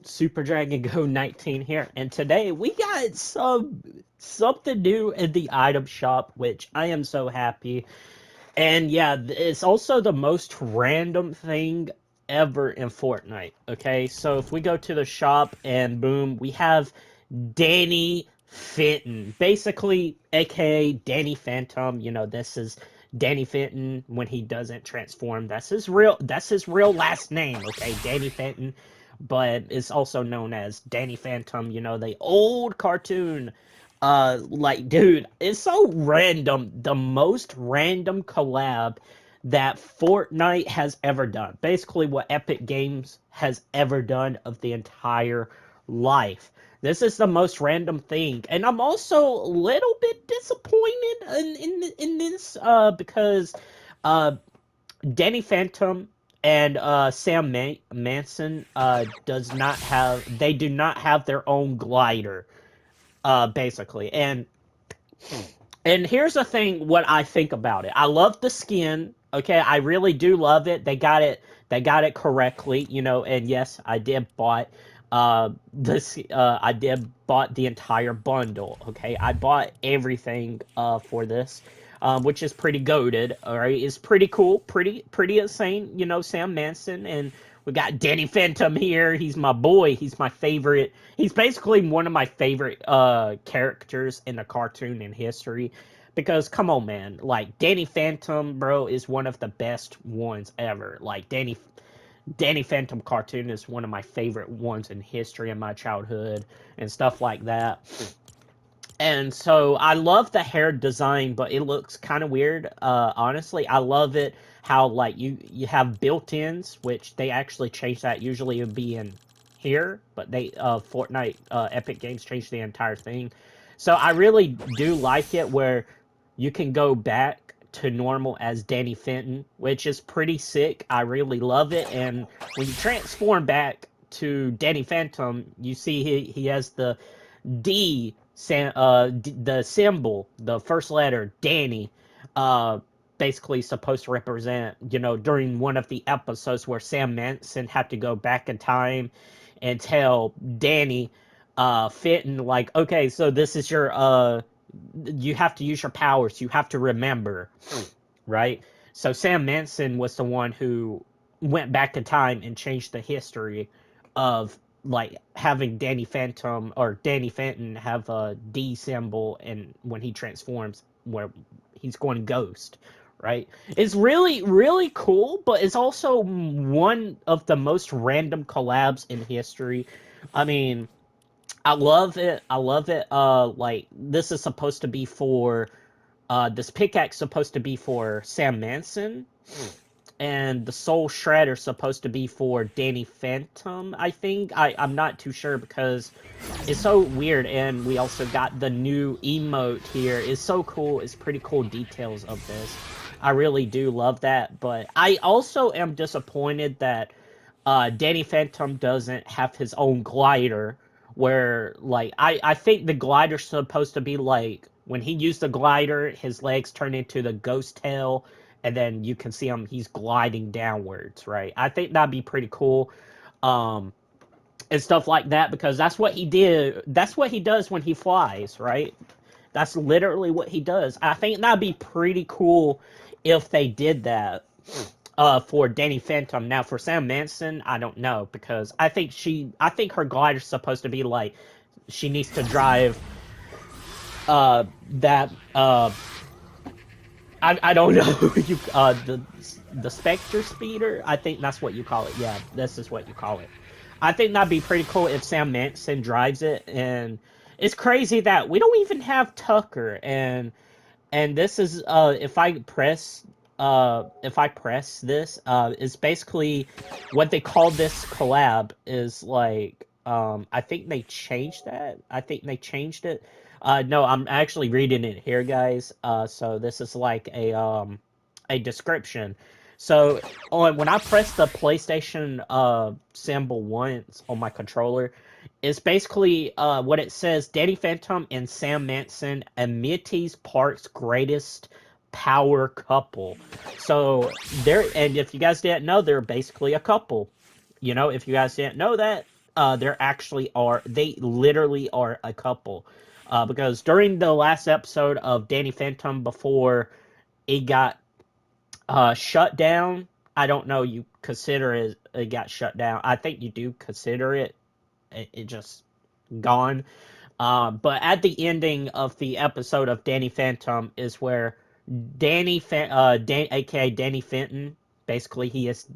Super Dragon Go 19 here, and today we got something new in the item shop, which I am so happy. And yeah, it's also the most random thing ever in Fortnite. Okay, so if we go to the shop and boom, we have Danny Fenton, basically, aka Danny Phantom. This is Danny Fenton when he doesn't transform. That's his real last name. Okay, Danny Fenton, but it's also known as Danny Phantom. The old cartoon. Like, dude, it's so random. The most random collab that Fortnite has ever done. Basically, what Epic Games has ever done of the entire life. This is the most random thing, and I'm also a little bit disappointed in this because uh, Danny Phantom and Manson do not have their own glider, basically. And here's the thing, what I think about it. I love the skin. Okay, I really do love it. They got it correctly, and yes, I did bought the entire bundle. Okay, I bought everything for this. Which is pretty goaded. All right, it's pretty cool, pretty insane. Sam Manson, and we got Danny Phantom here. He's my boy. He's my favorite. He's basically one of my favorite characters in the cartoon in history. Because come on, man, like Danny Phantom, bro, is one of the best ones ever. Like Danny Phantom cartoon is one of my favorite ones in history in my childhood and stuff like that. And so I love the hair design, but it looks kind of weird. Honestly, I love it how like you have built-ins, which they actually changed that. Usually it would be in here, but they Fortnite Epic Games changed the entire thing. So I really do like it where you can go back to normal as Danny Fenton, which is pretty sick. I really love it. And when you transform back to Danny Phantom, you see he has the symbol, the first letter, Danny, uh, basically supposed to represent, during one of the episodes where Sam Manson had to go back in time and tell Danny, Fenton, like, okay, so this is you have to use your powers, you have to remember, right? So Sam Manson was the one who went back in time and changed the history of like having Danny Fenton have a D symbol, and when he transforms, where he's going ghost, right? It's really really cool, but it's also one of the most random collabs in history. I mean, I love it. I love it. Like this is supposed to be for this pickaxe supposed to be for Sam Manson, and the Soul Shredder supposed to be for Danny Phantom. I think I'm not too sure because it's so weird. And we also got the new emote here. It's so cool. It's pretty cool details of this. I really do love that. But I also am disappointed that Danny Phantom doesn't have his own glider. Where like I think the glider's supposed to be like when he used the glider, his legs turn into the ghost tail, and then you can see him, he's gliding downwards, right? I think that'd be pretty cool. Um and stuff like that, because that's what he does when he flies, right? That's literally what he does. I think that'd be pretty cool if they did that for Danny Phantom. Now for Sam Manson, I don't know, because I think her glider's supposed to be like she needs to drive that I don't know. you the Spectre speeder. I think that's what you call it. Yeah, this is what you call it. I think that'd be pretty cool if Sam Manson drives it. And it's crazy that we don't even have Tucker. And this is if I press this, it's basically what they call this collab is like, I think they changed that. I think they changed it. No, I'm actually reading it here, guys. So this is like a description. So when I press the PlayStation symbol once on my controller, it's basically what it says: Danny Phantom and Sam Manson, Amity's Park's greatest power couple. So and if you guys didn't know, they're basically a couple. If you guys didn't know that, there actually are, they literally are a couple. Because during the last episode of Danny Phantom, before it got shut down, I don't know, you consider it got shut down. I think you do consider it just gone. But at the ending of the episode of Danny Phantom is where aka Danny Fenton, basically he is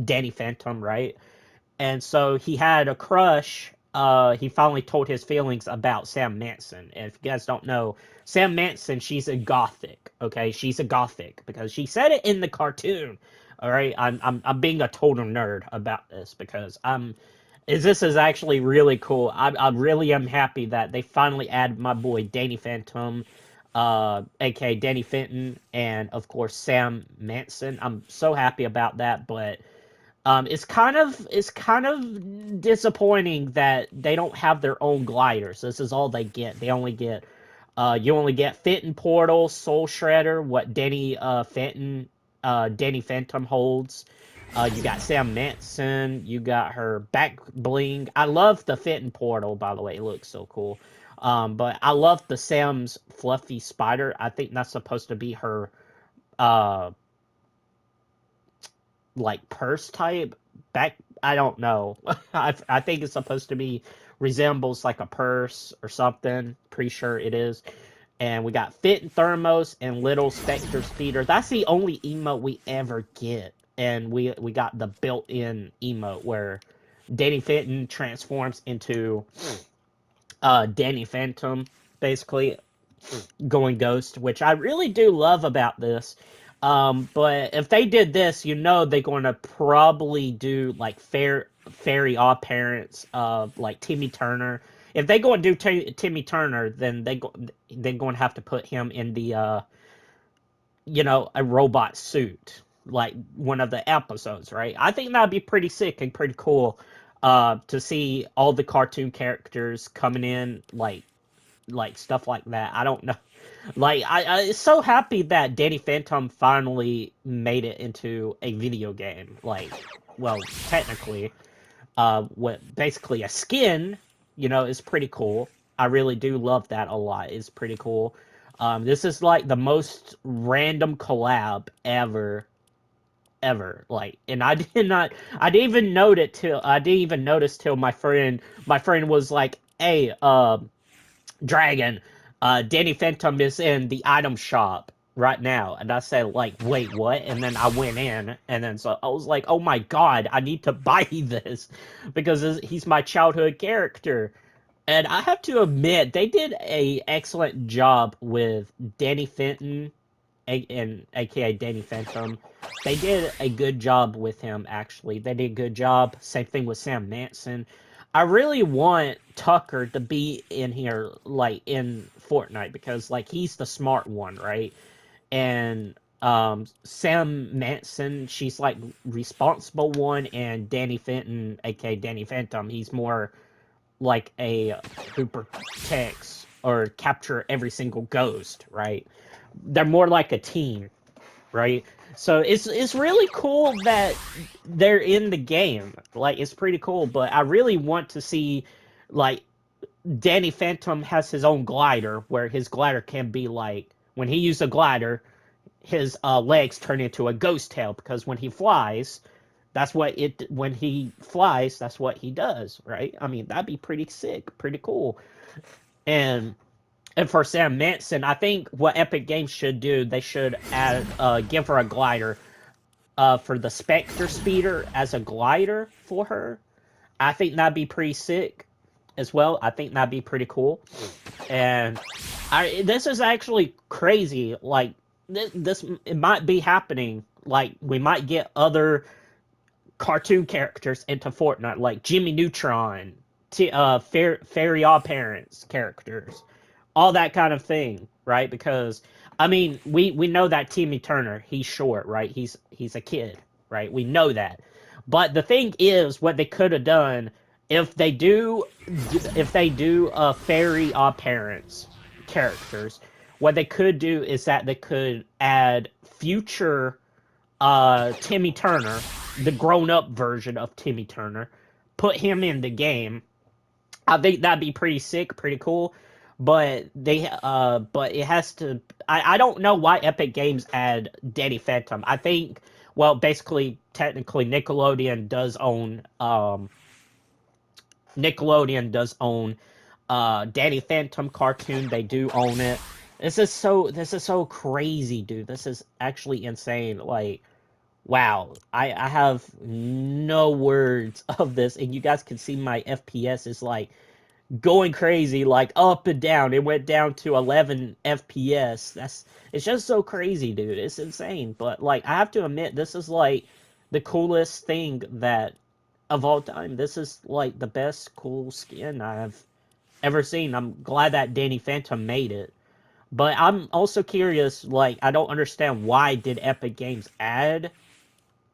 Danny Phantom, right? And so he had a crush. He finally told his feelings about Sam Manson. And if you guys don't know, Sam Manson, she's a gothic. Okay, she's a gothic because she said it in the cartoon. All right, I'm being a total nerd about this because this is actually really cool. I really am happy that they finally added my boy Danny Phantom, aka Danny Fenton, and of course Sam Manson. I'm so happy about that, but it's kind of disappointing that they don't have their own gliders. This is all they get. They only get you only get Fenton Portal, Soul Shredder, what Danny Phantom holds. You got Sam Manson. You got her back bling. I love the Fenton Portal, by the way. It looks so cool. But I love the Sam's fluffy spider. I think that's supposed to be her uh like purse type back. I don't know. I think it's supposed to be resembles like a purse or something. Pretty sure it is. And we got Fit and Thermos and Little Spectre Speeder. That's the only emote we ever get. And we got the built-in emote where Danny Fenton transforms into Danny Phantom, basically going ghost, which I really do love about this. But if they did this, they're going to probably do like fairy odd parents of like Timmy Turner. If they go and do Timmy Turner, then they're going to have to put him in the a robot suit like one of the episodes, right? I think that'd be pretty sick and pretty cool to see all the cartoon characters coming in like stuff like that. I don't know. Like I so happy that Danny Phantom finally made it into a video game. Like, well, technically, what basically a skin, is pretty cool. I really do love that a lot. It's pretty cool. This is like the most random collab ever. Like, and I didn't even notice till my friend was like, hey, Dragon, Danny Phantom is in the item shop right now. And I said, like, wait, what? And then I went in, and then so I was like, oh my god, I need to buy this because he's my childhood character. And I have to admit, they did a excellent job with Danny Fenton, and aka Danny Phantom. They did a good job with him, actually. They did a good job. Same thing with Sam Manson. I really want Tucker to be in here, like in Fortnite, because like he's the smart one, right? And Sam Manson, she's like responsible one, and Danny Fenton, aka Danny Phantom, he's more like a who protects or capture every single ghost, right? They're more like a team, right? So it's really cool that they're in the game. Like it's pretty cool, but I really want to see like Danny Phantom has his own glider where his glider can be like when he uses a glider, his legs turn into a ghost tail because when he flies, that's what he does, right? I mean, that'd be pretty sick, pretty cool. And and for Sam Manson, I think what Epic Games should do, they should give her a glider for the Spectre Speeder as a glider for her. I think that'd be pretty sick as well. I think that'd be pretty cool. And this is actually crazy. Like this it might be happening. Like we might get other cartoon characters into Fortnite, like Jimmy Neutron, Fairy Odd Parents characters, all that kind of thing, right? Because I mean, we know that Timmy Turner, he's short, right? He's a kid, right? We know that. But the thing is, what they could have done if they do Fairy Odd Parents characters, what they could do is that they could add future Timmy Turner, the grown-up version of Timmy Turner, put him in the game. I think that'd be pretty sick, pretty cool. But it has to. I don't know why Epic Games add Danny Phantom. I think, well, basically, technically, Nickelodeon does own Danny Phantom cartoon. They do own it. This is so crazy, dude. This is actually insane. Like, wow, I have no words of this, and you guys can see my FPS is like going crazy, like up and down. It went down to 11 FPS. It's just so crazy, dude. It's insane. But like, I have to admit, this is like the coolest thing that of all time. This is like the best cool skin I've ever seen. I'm glad that Danny Phantom made it. But I'm also curious, like, I don't understand why did Epic Games add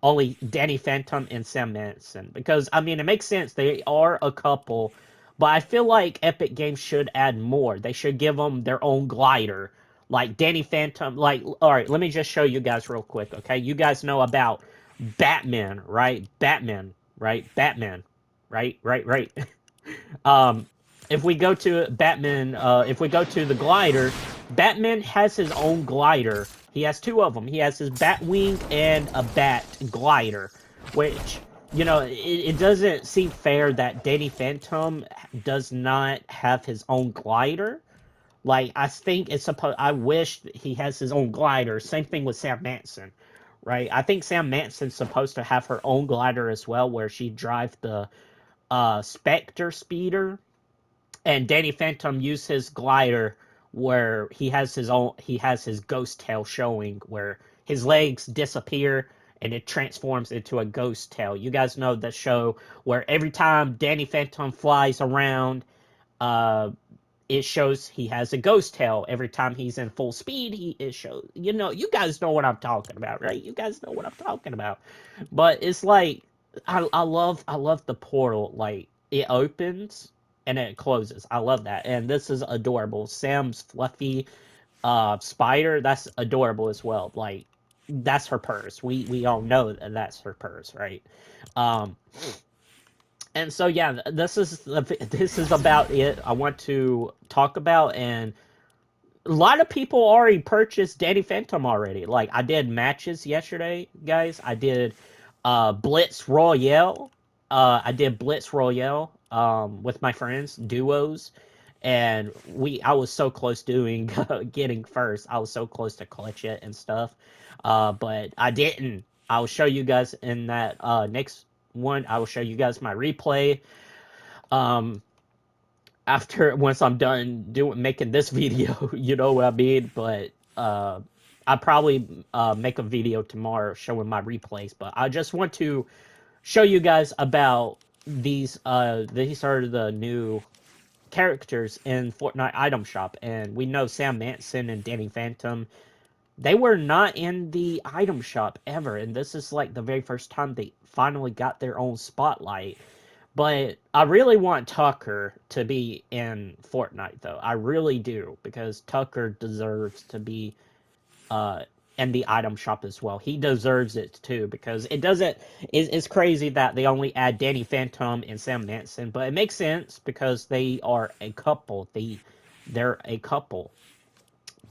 only Danny Phantom and Sam Manson? Because I mean, it makes sense. They are a couple, but I feel like Epic Games should add more. They should give them their own glider, like Danny Phantom. Like, all right, let me just show you guys real quick. Okay, you guys know about Batman, right? Batman, right? Batman, right? Right? Right? Um, if we go to Batman, if we go to the glider, Batman has his own glider. He has two of them. He has his Batwing and a Bat glider, which, it doesn't seem fair that Danny Phantom does not have his own glider. Like, I think it's supposed. I wish he has his own glider. Same thing with Sam Manson, right? I think Sam Manson's supposed to have her own glider as well, where she drives the Spectre speeder, and Danny Phantom used his glider where he has his ghost tail showing, where his legs disappear and it transforms into a ghost tail. You guys know the show where every time Danny Phantom flies around, uh it shows he has a ghost tail. Every time he's in full speed, it shows. You guys know what I'm talking about, right? You guys know what I'm talking about. But it's like, I love the portal. Like, it opens and then it closes. I love that, and this is adorable. Sam's fluffy spider, that's adorable as well. Like, that's her purse. We all know that that's her purse, right? Um, and so yeah, this is about it. I want to talk about, and a lot of people already purchased Danny Phantom already. Like, I did matches yesterday, guys. I did Blitz Royale. I did Blitz Royale with my friends, duos, and I was so close doing getting first. I was so close to clutch it and stuff, but I didn't. I will show you guys in that next one. I will show you guys my replay. Um, After once I'm done doing making this video, you know what I mean. But I probably make a video tomorrow showing my replays. But I just want to show you guys about these. These are the new characters in Fortnite Item Shop, and we know Sam Manson and Danny Phantom. They were not in the item shop ever, and this is like the very first time they finally got their own spotlight. But I really want Tucker to be in Fortnite, though. I really do, because Tucker deserves to be uh, in the item shop as well. He deserves it too, because it doesn't. It's crazy that they only add Danny Phantom and Sam Manson, but it makes sense because they are a couple. They're a couple,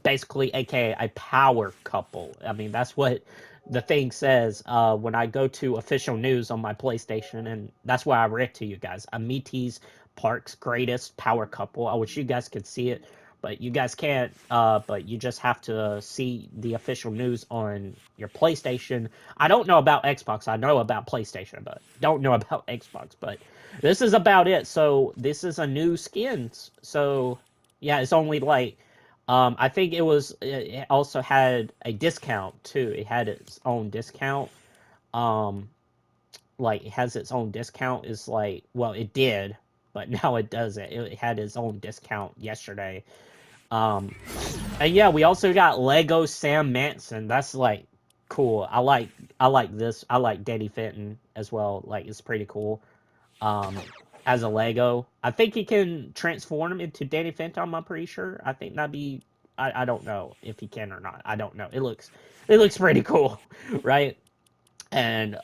basically, aka a power couple. I mean, that's what the thing says when I go to official news on my PlayStation, and that's why I read to you guys. Amiti's Park's greatest power couple. I wish you guys could see it, but you guys can't. But you just have to see the official news on your PlayStation. I don't know about Xbox. I know about PlayStation, but don't know about Xbox. But this is about it. So this is a new skins. So yeah, it's only like I think it also had a discount too. It had its own discount. Um, like, it has its own discount. Is like, well, it did, but now it doesn't. It had its own discount yesterday. Um, and yeah, we also got Lego Sam Manson. That's like cool. I like this. I like Danny Fenton as well. Like, it's pretty cool. Um, as a Lego, I think he can transform into Danny Phantom. I'm pretty sure. I think that'd be. I don't know if he can or not. I don't know. It looks pretty cool, right? And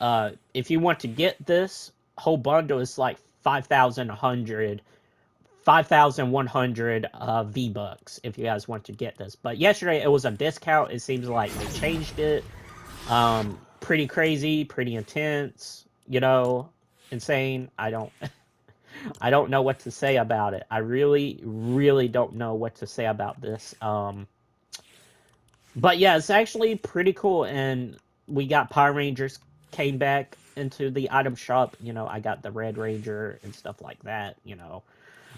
if you want to get this, whole bundle is like 5,100 V-Bucks if you guys want to get this. But yesterday it was a discount. It seems like they changed it. Pretty crazy, pretty intense, insane. I don't know what to say about it. I really, really don't know what to say about this. But yeah, it's actually pretty cool. And we got Power Rangers came back into the item shop. I got the Red Ranger and stuff like that.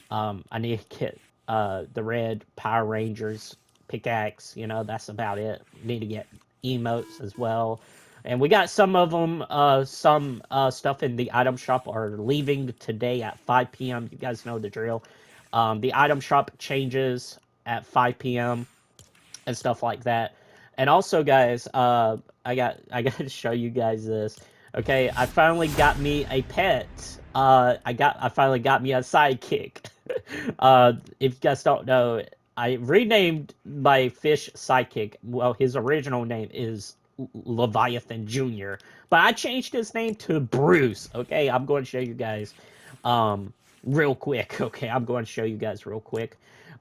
I need to get the red Power Rangers pickaxe. That's about it. Need to get emotes as well. And we got some of them, some stuff in the item shop are leaving today at 5 p.m. You guys know the drill. The item shop changes at 5 p.m. and stuff like that. And also, guys, I got to show you guys this. Okay, I finally got me a pet. I finally got me a sidekick. If you guys don't know, I renamed my fish sidekick. Well, his original name is Leviathan Jr., but I changed his name to Bruce. Okay, I'm going to show you guys, real quick. Okay, I'm going to show you guys real quick.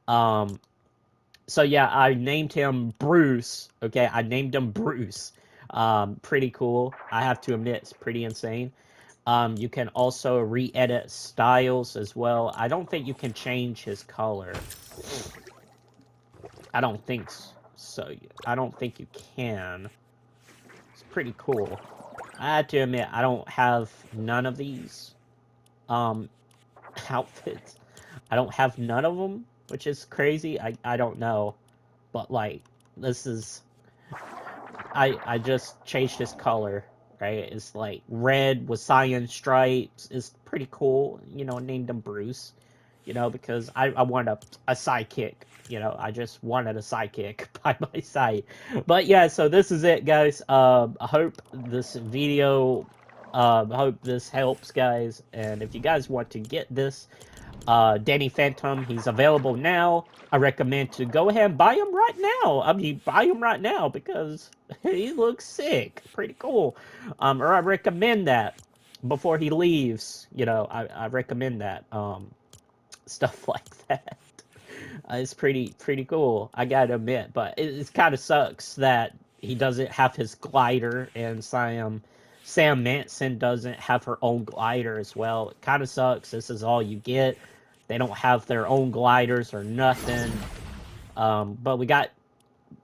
So yeah, I named him Bruce. Okay, I named him Bruce. Pretty cool. I have to admit, it's pretty insane. You can also re-edit styles as well. I don't think you can change his color. I don't think so. I don't think you can. It's pretty cool. I have to admit, I don't have none of these um outfits. I don't have none of them, which is crazy. I don't know, but like this is I just changed his color, right? It's like red with cyan stripes. It's pretty cool. Named him Bruce. Because I want a sidekick. I just wanted a sidekick by my side. But yeah, so this is it, guys. I hope this video, I hope this helps, guys. And if you guys want to get this, Danny Phantom, he's available now. I recommend to go ahead and buy him right now. I mean, buy him right now because he looks sick. Pretty cool. Or I recommend that before he leaves. I recommend that. Stuff like that. It's pretty cool. I gotta admit, but it kind of sucks that he doesn't have his glider, and Sam Manson doesn't have her own glider as well. It kind of sucks. This is all you get. They don't have their own gliders or nothing. But we got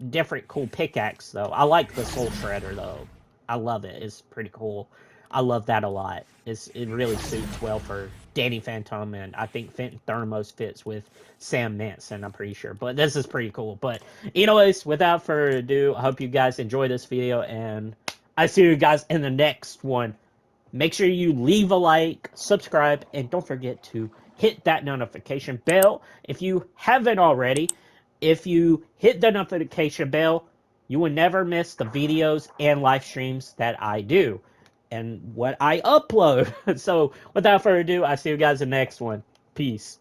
different cool pickaxe though. I like the Soul Shredder though. I love it. It's pretty cool. I love that a lot. It really suits well for Danny Phantom, and I think Fenton Thermos fits with Sam Manson, I'm pretty sure. But this is pretty cool. But anyways, without further ado, I hope you guys enjoy this video, and I see you guys in the next one. Make sure you leave a like, subscribe, and don't forget to hit that notification bell if you haven't already. If you hit the notification bell, you will never miss the videos and live streams that I do and what I upload. So without further ado, I see you guys in the next one. Peace.